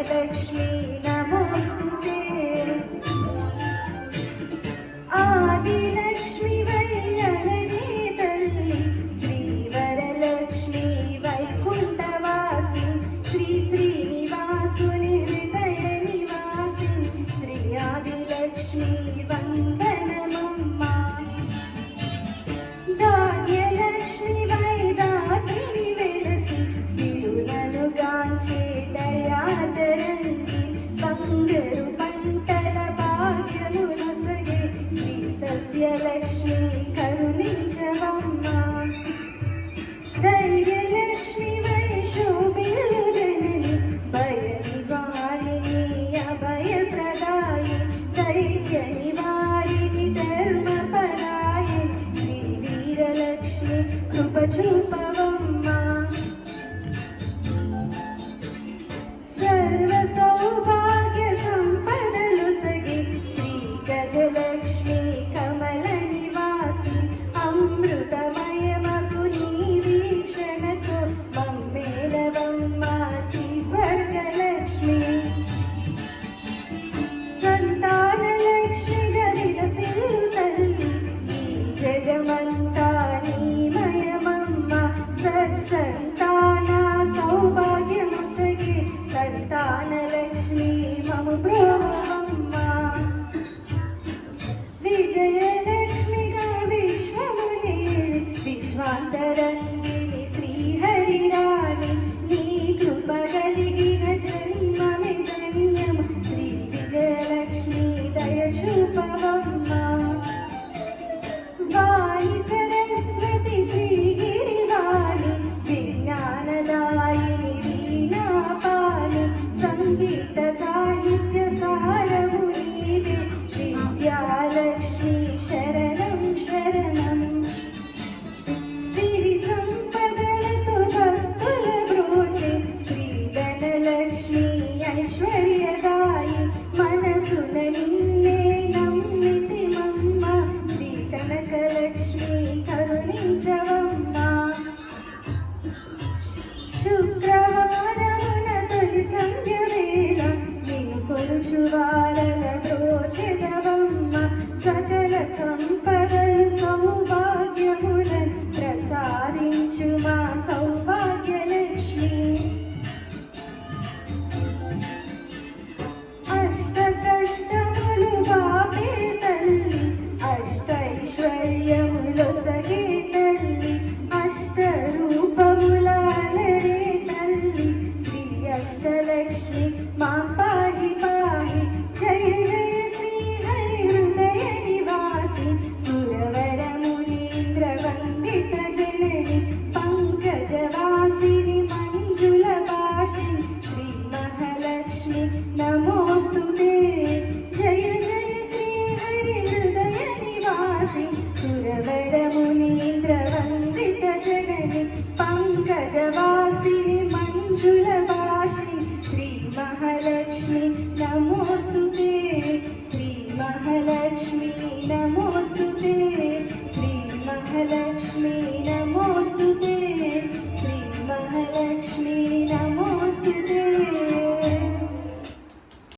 लक्ष्मी नमोस्तुते आदिलक्ष्मी वैरलने तल्ली श्रीवरलक्ष्मी वैकुण्ठवासी श्री श्रीनिवासुनि हृदय निवासी श्री आदिलक्ष्मी वन्दनमम्मा धान्यलक्ष्मी वैदातिनि वेलसि सिरुलनु गांचे दयादरन्ति बंगरु पंटल भाग्यनु नొసగే श्री सस्यलक्ष्मी करुणिंचवम्मा धैर्यलक्ष्मी वै शोभिल्लु जननि भयनिवारिणि अभयप्रदायि दैत्यनिवारिणि धर्मपरायि श्री वीरलक्ष्मी कृपचूपवम्मा सर्वसौभाग्य सम्पदलुसगे श्री गजलक्ष्मी कमल निवासी अमृतमयमगु नी वीक्षणतो मम्मेलवम्मा श्री स्वर्गलक्ष्मी संतानलक्ष्मिगा विलसिल्लु तल्ली ई जगमंता नीमयमम्मा सत्संतान सौभाग्यमुसगे संतानलक्ष्मी मम प्रोमम्मा विजयलक्ष्मिगा विश्वमुनेरि विश्वान्तरङ्गिनि श्रीहरिराणि नी कृपगलिगिन जन्ममे धन्यं श्री विजयलक्ष्मी दयचूपवम्मा वाणि सरस्वती श्रीगिरिवाणि विज्ञानदायिनि वीणापाणि संगीत साहित्य सारमुनीति विद्यालक्ष्मी शरणं शरणं सिरि संपदलतो भक्तुल ब्रोचे श्रीधनलक्ष्मी ऐश्वर्यदायि मनसुन निन्ने नम्मिति मम्म श्री कनकलक्ष्मी करुणिंचवम्मा शुक्रवारमुन तोलि संध्य वेळ निनु కొలుచువారల బ్రోచెదవమ్మ సకల సంపదలు సౌభాగ్యములను ప్రసాదించు మా సౌభాగ్యలక్ష్మి అష్ట కష్టములు బాపే తల్లి అష్టైశ్వర్యములొసగే తల్లి అష్ట రూపములాలరే తల్లి శ్రీ అష్టలక్ష్మి మా పాహి పాహి జయ జయ శ్రీ హరి హృదయ నివాసి సురవర మునీంద్ర వందిత జనని పంకజవాసిని మంజుల భాషిని శ్రీ మహాలక్ష్మి నమోస్తుతే జయ జయ శ్రీ హరి హృదయ నివాసి సురవర మునీంద్ర వందిత జనని పంకజవాసిని మంజుల భాషిని శ్రీ మహాలక్ష్మి నమోస్తుతే శ్రీ మహాలక్ష్మి నమోస్తుతే శ్రీ మహాలక్ష్మి